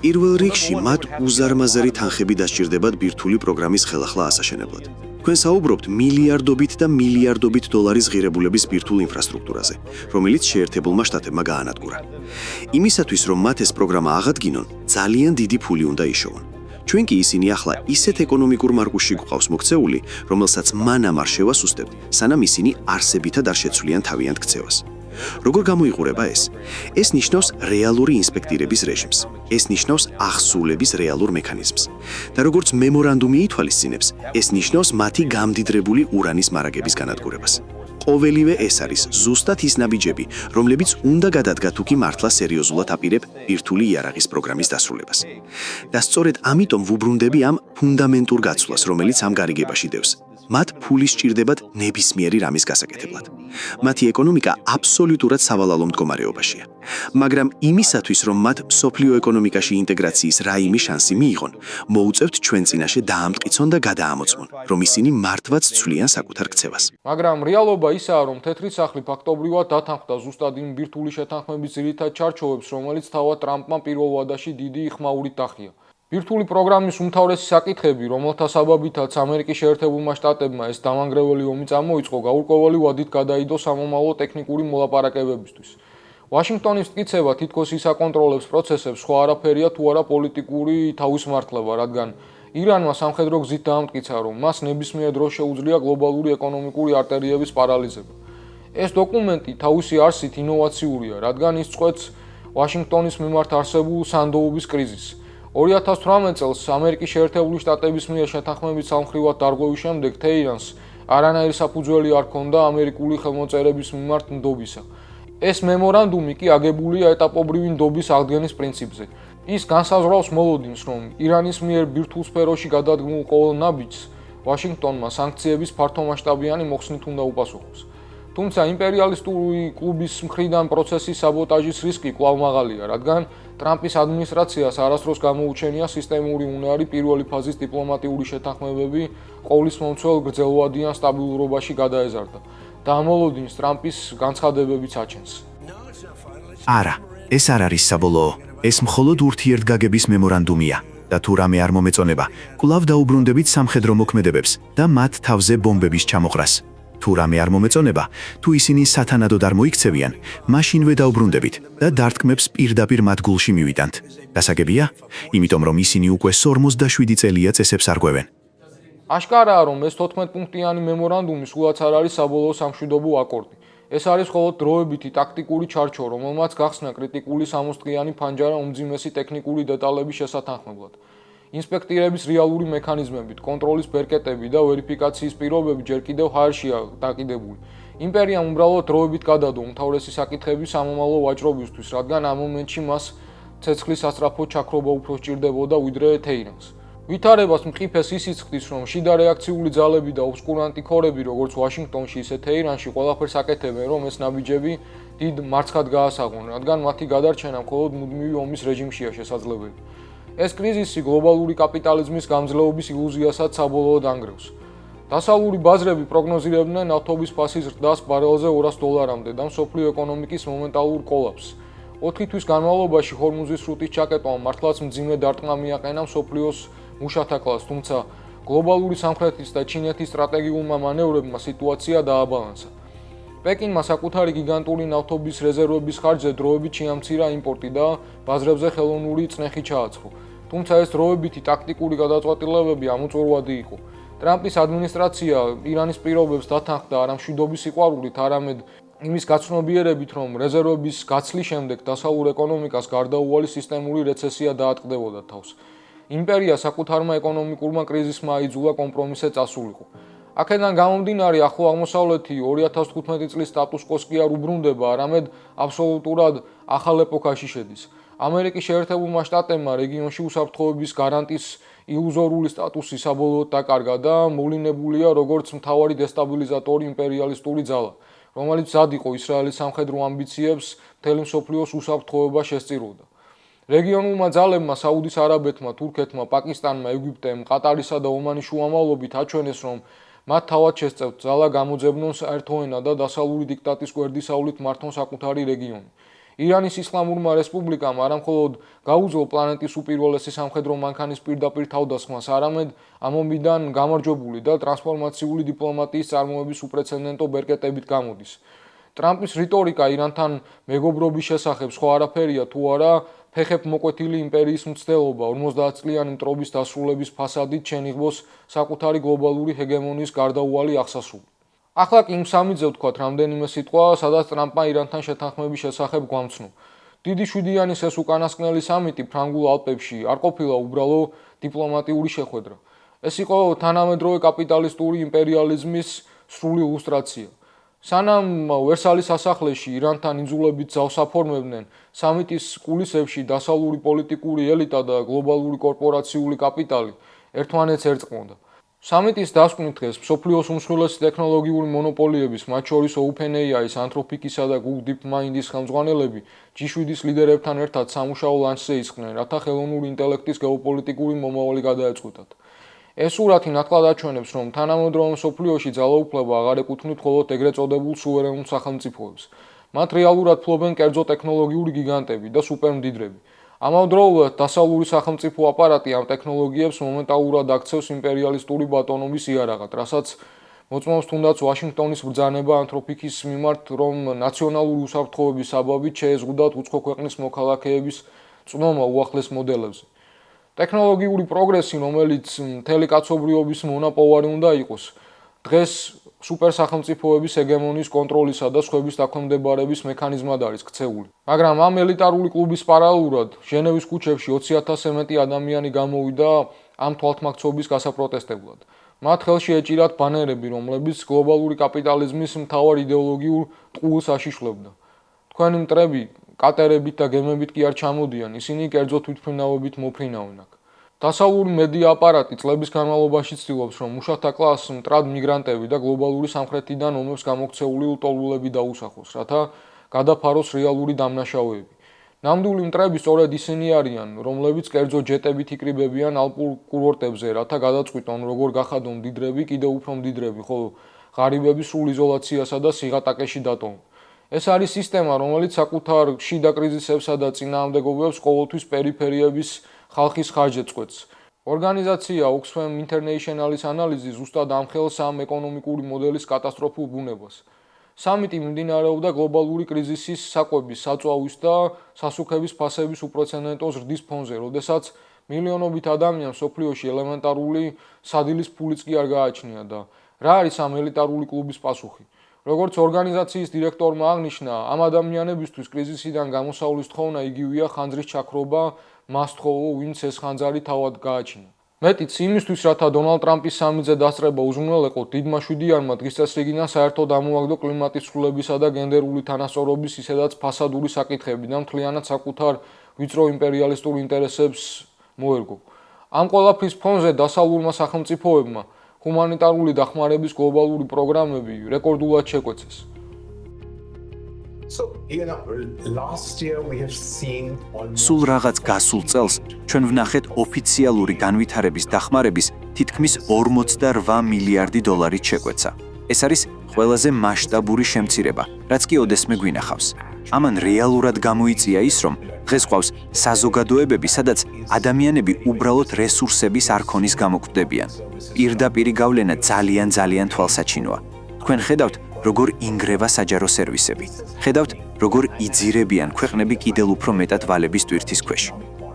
პირველ რიგში მათ უზარმაზარი თანხები დასჭირდებათ ბირთვული პროგრამის ხელახლა ასაშენებლად. თქვენ საუბრობთ მილიარდობით და მილიარდობით დოლარის ღირებულების ბირთვულ ინფრასტრუქტურაზე, რომელიც შეერთებულმა შტატებმა გაანადგურა. იმისათვის, რომ მათ ეს პროგრამა აღადგინონ, ძალიან დიდი ფული უნდა იშოვონ. ჩვენ კი ისინი ახლა ისეთ ეკონომიკურ მარკუსში გვყავს მოქცეული, რომელსაც მანამ არ შევასუსტებთ, სანამ ისინი არსებითად არ შეცვლიან თავიანთ ქცევას. როგორ გამოიყურება ეს? ეს ნიშნავს რეალური ინსპექტირების რეჟიმს. ეს ნიშნავს ახსულების რეალურ მექანიზმს. და როგორც მემორანდუმი ითვალისწინებს, ეს ნიშნავს მათი გამდიდრებული ურანის მარაგების განადგურებას. ყოველივე ეს არის ზუსტად ის ნაბიჯები, რომლებიც უნდა გადადგათ თუ კი მართლა სერიოზულად აპირებ ბირთვული იარაღის პროგრამის დასრულებას. და სწორედ ამიტომ ვუბრუნდები ამ ფუნდამენტურ გაცვლას, რომელიც ამ გარიგებაში დევს. მათ ფული სჭირდებათ ნებისმიერი რამის გასაკეთებლად. მათი ეკონომიკა აბსოლუტურად სავალალო მდგომარეობაშია. მაგრამ იმისათვის, რომ მათ მსოფლიო ეკონომიკაში ინტეგრაციის რაიმე შანსი მიიღონ, მოუწევთ ჩვენ წინაშე დაამტკიცონ და გადაამოწმონ, რომ ისინი მართვაც ცვლიან საკუთარ ქცევას. მაგრამ რეალობა ისაა, რომ თეთრი სახლი ფაქტობრივად დათანხმდა ზუსტად იმ ბირთვული შეთანხმების ძირითად ჩარჩოებს, რომელიც თავად ტრამპმა პირველ ვადაში დიდი ხმაურით დახია. ბირთვული პროგრამის უმთავრესი საკითხები, რომელთა საბაბითაც ამერიკის შეერთებულმა შტატებმა ეს დამანგრეველი ომი წამოიწყო, გაურკვეველი ვადით გადაიდო სამომავლო ტექნიკური მოლაპარაკებებისთვის. ვაშინგტონის მტკიცება თითქოს ის აკონტროლებს პროცესებს, სხვა არაფერია თუ არა პოლიტიკური თავისმართლება, რადგან ირანმა სამხედრო გზით დაამტკიცა, რომ მას ნებისმიერ დროს შეუძლია გლობალური ეკონომიკური არტერიების პარალიზება. ეს დოკუმენტი თავისი არსით ინოვაციურია, რადგან ის წყვეტს ვაშინგტონის მიმართ არსებულ სანდოობის კრიზისს. 2018 წელს ამერიკის შეერთებული შტატების მიერ შეთანხმების სამხრივად დარღვევის შემდეგ თეირანს არანაირი საფუძველი არ ჰქონდა ამერიკული ხელმოწერების მიმართ ნდობისა. ეს მემორანდუმი კი აგებულია ეტაპობრივი ნდობის აღდგენის პრინციპზე. ის განსაზღვრავს მოლოდინს, რომ ირანის მიერ ბირთვულ სფეროში გადადგმულ ყოველ ნაბიჯს ვაშინგტონმა სანქციების ფართომასშტაბიანი მოხსნით უნდა უპასუხოს. თუმცა იმპერიალისტური კლუბის მხრიდან პროცესის საბოტაჟის რისკი კვლავ მაღალია, რადგან ტრამპის ადმინისტრაციას არასდროს გამოუჩენია სისტემური უნარი პირველი ფაზის დიპლომატიური შეთანხმებები ყოვლისმომცველ გრძელვადიან სტაბილურობაში გადაეზარდა და ამ მოლოდინს ტრამპის განცხადებებიც აჩენს. არა, ეს არ არის საბოლოო. ეს მხოლოდ ურთიერთგაგების მემორანდუმია და თუ რამე არ მომეწონება, კვლავ დაუბრუნდებით სამხედრო მოქმედებებს და მათ თავზე ბომბების ჩამოყრას. თუ რამე არ მომეწონება, თუ ისინი სათანადოდ არ მოიქცევიან, მაშინვე დაუბრუნდებით და დარტყმებს პირდაპირ მათ გულში მივიტანთ. გასაგებია? იმიტომ რომ ისინი უკვე 47 წელია წესებს არგვევენ. აშკარაა, რომ ეს 14 პუნქტიანი მემორანდუმი სულაც არ არის საბოლოო სამშვიდობო აკორდი. ეს არის მხოლოდ დროებითი ტაქტიკური ჩარჩო, რომელმაც გახსნა კრიტიკული 60-დღიანი ფანჯარა უმძიმესი ტექნიკური დეტალების შესათანხმებლად. ინსპექტირების რეალური მექანიზმებით, კონტროლის ბერკეტები და ვერიფიკაციის პირობები ჯერ კიდევ ჰაერშია დაკიდებული. იმპერიამ უბრალოდ დროებით გადადო უმთავრესი საკითხები სამომავლო ვაჭრობისთვის, რადგან ამ მომენტში მას ცეცხლის სასწრაფო ჩაქრობა უფრო სჭირდებოდა ვიდრე თეირანს. ვითარებას მყიფეს ისიც ხდის, რომ შიდა რეაქციული ძალები და ობსკურანტი ქორები, როგორც ვაშინგტონში, ისე თეირანში ყველაფერს აკეთებენ, რომ ეს ნაბიჯები დიდ მარცხად გაასაღონ, რადგან მათი გადარჩენა მხოლოდ მუდმივი ომის რეჟიმშია შესაძლებელი. ეს კრიზისი გლობალური კაპიტალიზმის გამძლეობის ილუზიასაც საბოლოოდ ანგრევს. დასავლური ბაზრები პროგნოზირებდნენ ნავთობის ფასის ზრდას ბარელზე $200-მდე და მსოფლიო ეკონომიკის მომენტალურ კოლაფსს. 4 თვის განმავლობაში ჰორმუზის სრუტის ჩაკეტვამ მართლაც მძიმე დარტყმა მიაყენა მსოფლიოს მუშათა კლასს, თუმცა გლობალური სამხრეთის და ჩინეთის სტრატეგიულმა მანევრებმა სიტუაცია დააბალანსა. პეკინმა საკუთარი გიგანტური ნავთობის რეზერვების ხარჯზე დროებით შეამცირა იმპორტი და ბაზრებზე ხელოვნური წნეხი ჩააცხო. თუმცა ეს დროებითი ტაქტიკური გადაწყვეტილებები ამოწურვადი იყო. ტრამპის ადმინისტრაცია ირანის პირობებს დათანხმდა არა მშვიდობის სიყვარულით, არამედ იმის გაცნობიერებით, რომ რეზერვების გაცვლის შემდეგ დასავლურ ეკონომიკას გარდაუვალი სისტემური რეცესია დაატყდებოდა თავს. იმპერია საკუთარმა ეკონომიკურმა კრიზისმა აიძულა კომპრომისზე წასულიყო. აქედან გამომდინარე, ახლო აღმოსავლეთი 2015 წლის სტატუს-კვოს კი არ უბრუნდება, არამედ აბსოლუტურად ახალ ეპოქაში შედის. ამერიკის შეერთებულმა შტატებმა რეგიონში უსაფრთხოების გარანტის ილუზორული სტატუსი საბოლოოდ დაკარგა და მოვლინებულია როგორც მთავარი დესტაბილიზატორი იმპერიალისტური ძალა, რომელიც მზად იყო ისრაელის სამხედრო ამბიციებს მთელი მსოფლიოს უსაფრთხოება შესწიროდა. რეგიონულმა ძალებმა საუდის არაბეთმა, თურქეთმა, პაკისტანმა, ეგვიპტემ, ყატარისა და ომანის შუამავლობით აჩვენეს, რომ მათ თავად შესწევთ ძალა გამოძებნონ საერთო ენა და დასავლური დიქტატის გვერდისავლით მართონ საკუთარი რეგიონი. ირანის ისლამურმა რესპუბლიკამ არამხოლოდ გაუძლო პლანეტის უპირველესი სამხედრო მანქანის პირდაპირ თავდასხმას, არამედ ამ ომიდან გამარჯვებული და ტრანსფორმაციული დიპლომატიის წარმოების უპრეცედენტო ბერკეტებით გამოდის. ტრამპის რიტორიკა ირანთან მეგობრობის შესახებ სხვა არაფერია თუ არა ფეხებ მოკვეთილი იმპერიის მცდელობა 50 წლიანი მტრობის დასრულების ფასადით შენიღბოს საკუთარი გლობალური ჰეგემონიის გარდაუვალი აღსასრული. ახლა კი იმ სამიძე ვთქვათ რამდენიმე სიტყვა, სადაც ტრამპმა ირანთან შეთანხმების შესახებ გვამცნო. დიდი 7-იანის ეს უკანასკნელი სამიტი ფრანგულ ალპებში არ ყოფილა უბრალო დიპლომატიური შეხვედრა. ეს იყო თანამედროვე კაპიტალისტური იმპერიალიზმის სრული ილუსტრაცია. სანამ ვერსალის სასახლეში ირანთან იძულებით ძალს აფორმებდნენ, სამიტის კულისებში დასავლური პოლიტიკური ელიტა და გლობალური კორპორაციული კაპიტალი ერთმანეთს ერწყმოდა. სამიტის დასკვნით დღეს მსოფლიოს უმსხვილესი ტექნოლოგიური მონოპოლიების, მათ შორის OpenAI-ის, Anthropic-ისა და Google DeepMind-ის ხელმძღვანელები G7-ის ლიდერებთან ერთად სამუშაო ლანჩზე ისხდნენ, რათა ხელოვნური ინტელექტის გეოპოლიტიკური მომავალი გადაეწყვიტათ. ეს სურათი ნათლად აჩვენებს, რომ თანამედროვე მსოფლიოში ძალაუფლება აღარ ეკუთვნით მხოლოდ ეგრეთ წოდებულ სუვერენულ სახელმწიფოებს. მათ რეალურად ფლობენ კერძო ტექნოლოგიური გიგანტები და სუპერმდიდრები. ამავდროულად დასავლური სახელმწიფო აპარატი ამ ტექნოლოგიებს მომენტალურად აქცევს იმპერიალისტური ბატონობის იარაღად, რასაც მოწმობს თუნდაც ვაშინგტონის ბრძანება Anthropic-ის მიმართ, რომ ნაციონალური უსაფრთხოების საბაბით შეეზღუდათ უცხო ქვეყნის მოქალაქეების წვდომა უახლეს მოდელებზე. ტექნოლოგიური პროგრესი, რომელიც მთელი კაცობრიობის მონაპოვარი უნდა იყოს, დღეს სუპერსახელმწიფოების ჰეგემონიის კონტროლისა და სხვების დაქვემდებარების მექანიზმად არის ქცეული. მაგრამ ამ ელიტარული კლუბის პარალელურად ჟენევის ქუჩებში 20,000-ზე მეტი ადამიანი გამოვიდა ამ თვალთმაქცობის გასაპროტესტებლად. მათ ხელში ეჭირათ ბანერები, რომლებიც გლობალური კაპიტალიზმის მთავარ იდეოლოგიურ ტყუილს აშიშლებდა. თქვენი მტრები კატერებით და გემებით კი არ ჩამოდიან, ისინი კერძო თვითმფრინავებით მოფრინავენ აქ. დასავლური მედია აპარატი წლების განმავლობაში ცდილობს, რომ მუშათა კლასს მტრად მიგრანტები და გლობალური სამხრეთიდან ომებს გამოქცეული ლტოლვილები დაუსახოს, რათა გადაფაროს რეალური დამნაშავეები. ნამდვილი მტრები სწორედ ისინი არიან, რომლებიც კერძო ჯეტებით იკრიბებიან ალპურ კურორტებზე, რათა გადაწყვიტონ, როგორ გახადონ მდიდრები, კიდევ უფრო მდიდრები, ხოლო ღარიბები სრულ იზოლაციასა და სიღატაკეში დატოვონ. ეს არის სისტემა, რომელიც საკუთარ შიდა კრიზისებსა და წინააღმდეგობებს ყოველთვის პერიფერიების ხალხის ხარჯზე წყვეტს. ორგანიზაცია Oxfam International-ის ანალიზი ზუსტად ამხელს ამ ეკონომიკური მოდელის კატასტროფულ ბუნებას. სამიტი მიმდინარეობდა გლობალური კრიზისის საკვების, საწვავის და სასუქების ფასების უპრეცედენტო ზრდის ფონზე, როდესაც მილიონობით ადამიანს მსოფლიოში ელემენტარული სადილის ფულიც კი არ გააჩნია და რა არის ამ ელიტარული კლუბის პასუხი? როგორც ორგანიზაციის დირექტორმა აღნიშნა, ამ ადამიანებისთვის კრიზისიდან გამოსავლის თხოვნა იგივეა ხანძრის ჩაქრობა მას თხოვო, ვინც ეს ხანძარი თავად გააჩინა. მეტიც იმისთვის, რათა დონალდ ტრამპის სამიტზე დასწრება უზრუნველყოთ, დიდმა შვიდიანმა დღის წესრიგიდან საერთოდ ამოაგდო კლიმატის ცვლილებისა და გენდერული თანასწორობის ისედაც ფასადური საკითხები და მთლიანად საკუთარ ვიწრო იმპერიალისტურ ინტერესებს მოერგო. ამ ყველაფრის ფონზე დასავლურმა სახელმწიფოებმა ჰუმანიტარული დახმარების გლობალური პროგრამები რეკორდულად შეკვეცეს. სულ რაღაც გასულ წელს ჩვენ ვნახეთ ოფიციალური განვითარების დახმარების თითქმის 48 მილიარდი დოლარით შეკვეცა. ეს არის ყველაზე მასშტაბური შემცირება, რაც კი ოდესმე გვინახავს. ამან რეალურად გამოიწია ის, რომ დღეს ყავს საზოგადოებები, სადაც ადამიანები უბრალოდ რესურსების არქონის გამო გვხვდებიან. პირდაპირი გავლენა ძალიან თვალსაჩინოა. თქვენ ხედავთ, როგორ ინგრევა საჯარო სერვისები. ხედავთ, როგორ იძირებიან ქვეყნები კიდევ უფრო მეტად ვალების ტვირთის ქვეშ.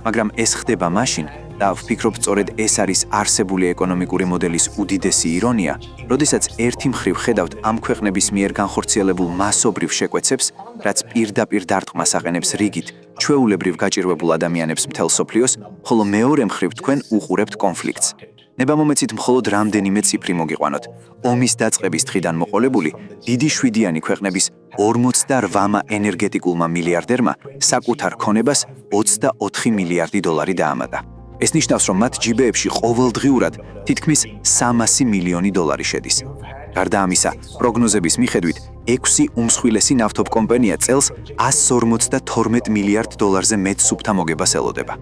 მაგრამ ეს ხდება მაშინ და ვფიქრობ, სწორედ ეს არის არსებული ეკონომიკური მოდელის უდიდესი ირონია, როდესაც ერთი მხრივ ხედავთ ამ ქვეყნების მიერ განხორციელებულ მასობრივ შეკვეცებს, რაც პირდაპირ დარტყმას აყენებს რიგით ჩვეულებრივ გაჭირვებულ ადამიანებს მთელ მსოფლიოს, ხოლო მეორე მხრივ თქვენ უყურებთ კონფლიქტს. ნებამომეცით მხოლოდ რამდენიმე ციფრი მოგიყვანოთ. ომის დაწყების დღიდან მოყოლებული დიდი შვიდიანი ქვეყნების 48 ენერგეტიკულმა მილიარდერმა საკუთარ ქონებას 24 მილიარდი დოლარი დაამატა. ეს ნიშნავს, რომ მათ ჯიბეებში ყოველდღიურად თითქმის 300 მილიონი დოლარი შედის. გარდა ამისა, პროგნოზების მიხედვით, 6 უმსხვილესი ნავთობკომპანია წელს 152 მილიარდ დოლარზე მეტ სუფთა მოგებას ელოდება.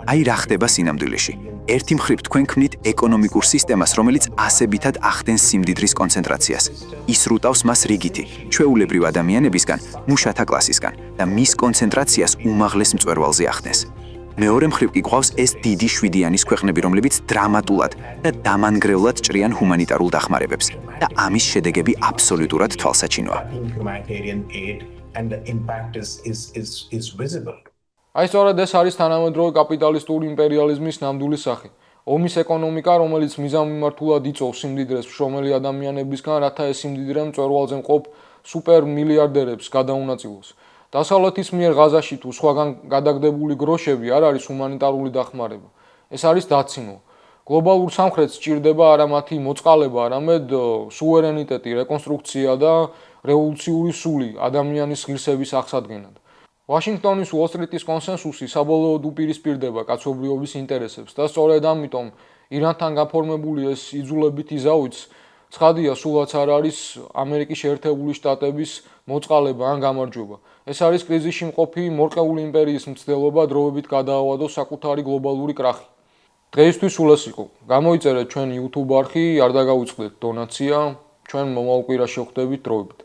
აი რა ხდება სინამდვილეში. ერთი მხრივ თქვენ ქმნით ეკონომიკურ სისტემას, რომელიც ასებითად ახდენს სიმდიდრის კონცენტრაციას. ისრუტავს მას რიგითი, ჩვეულებრივ ადამიანებისგან, მუშათა კლასისგან და მის კონცენტრაციას უმაღლეს მწვერვალზე ახდენს. მეორე მხრივ კი გვყავს ეს დიდი შვიდიანის ქვეყნები, რომლებიც დრამატულად და დამანგრევლად ჭრიან ჰუმანიტარულ დახმარებებს და ამის შედეგები აბსოლუტურად თვალსაჩინოა. აი სწორედ ეს არის თანამედროვე კაპიტალისტური იმპერიალიზმის ნამდვილი სახე. ომის ეკონომიკა, რომელიც მიზანმიმართულად იწოვს სიმდიდრეს მშრომელი ადამიანებისგან, რათა ეს სიმდიდრე მწვერვალზე მყოფ სუპერ მილიარდერებს გადაუნაწილოს. დასავლეთის მიერ ღაზაში თუ სხვაგან გადაგდებული გროშები არ არის ჰუმანიტარული დახმარება. ეს არის დაცინო. გლობალურ სამხრეთს სჭირდება არა მათი მოწყალება, არამედ სუვერენიტეტი, რეკონსტრუქცია და რევოლუციური სული ადამიანის ღირსების აღსადგენად. ვაშინგტონის უოლ-სტრიტის კონსენსუსი საბოლოოდ უპირისპირდება კაცობრიობის ინტერესებს და სწორედ ამიტომ ირანთან გაფორმებული ეს იძულებითი ზავიც ცხადია, სულაც არ არის ამერიკის შეერთებული შტატების მოწყალება ან გამარჯვება. ეს არის კრიზისში მყოფი მორყეული იმპერიის მცდელობა დროებით გადაავადოს საკუთარი გლობალური კრახი. დღეისთვის სულ ეს იყო. გამოიწერეთ ჩვენ YouTube არხი, არ დაგაუწყდეთ დონაცია, ჩვენ მომავალ კვირაში ვხვდებით დროებით.